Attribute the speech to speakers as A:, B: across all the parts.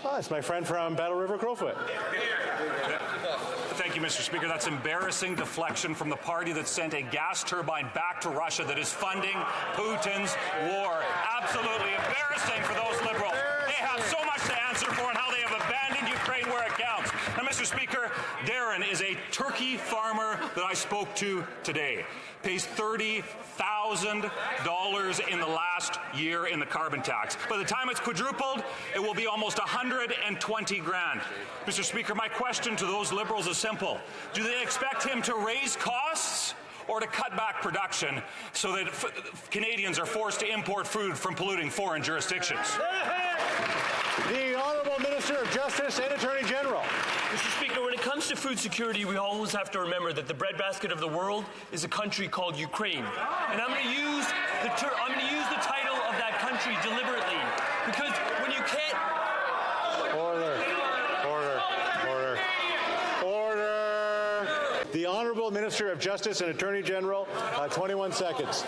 A: Oh, it's my friend from Battle River, Crowfoot.
B: Thank you, Mr. Speaker. That's embarrassing deflection from the party that sent a gas turbine back to Russia that is funding Putin's war. Absolutely embarrassing for those liberals. They have so much to answer for and how they have abandoned Ukraine where it counts. Now, Mr. Speaker, Darren is a turkey farmer that I spoke to today. Pays $30,000 in the last year in the carbon tax. By the time it's quadrupled, it will be almost 120 grand. Mr. Speaker, my question to those liberals is simple. Do they expect him to raise costs or to cut back production so that Canadians are forced to import food from polluting foreign jurisdictions?
A: The Honourable Minister of Justice and Attorney General.
C: Mr. Speaker, when it comes to food security, we always have to remember that the breadbasket of the world is a country called Ukraine. And I'm going to use the title of that country deliberately, because when you can't...
A: Order. The Honourable Minister of Justice and Attorney General, 21 seconds.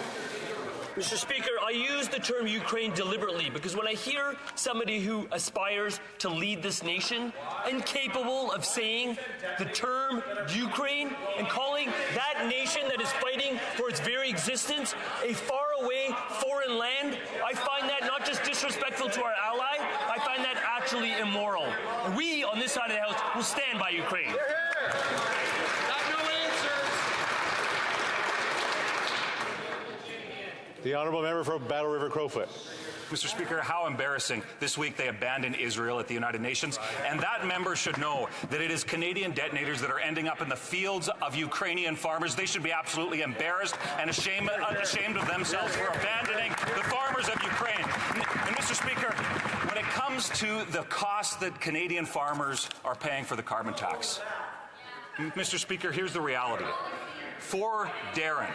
C: Mr. Speaker, I use the term Ukraine deliberately because when I hear somebody who aspires to lead this nation incapable of saying the term Ukraine and calling that nation that is fighting for its very existence a faraway foreign land, I find that not just disrespectful to our ally, I find that actually immoral. And we on this side of the House will stand by Ukraine.
A: The Honourable Member for Battle River, Crowfoot.
B: Mr. Speaker, how embarrassing. This week they abandoned Israel at the United Nations, and that member should know that it is Canadian detonators that are ending up in the fields of Ukrainian farmers. They should be absolutely embarrassed and ashamed of themselves for abandoning the farmers of Ukraine. And Mr. Speaker, when it comes to the cost that Canadian farmers are paying for the carbon tax, Mr. Speaker, here's the reality. For Darren,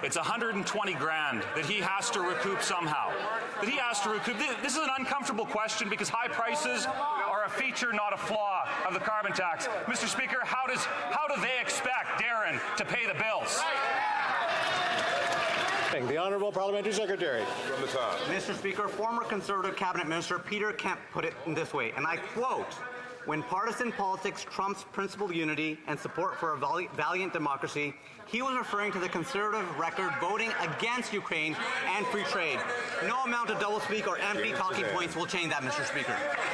B: it's 120 grand that he has to recoup somehow. This is an uncomfortable question because high prices are a feature, not a flaw, of the carbon tax. Mr. Speaker, how do they expect Darren to pay the bills?
A: The Honourable Parliamentary Secretary.
D: From the top.
E: Mr. Speaker, former Conservative Cabinet Minister Peter Kemp put it in this way, and I quote, "When partisan politics trumps principled unity and support for a valiant democracy," he was referring to the Conservative record voting against Ukraine and free trade. No amount of doublespeak or empty talking points will change that, Mr. Speaker.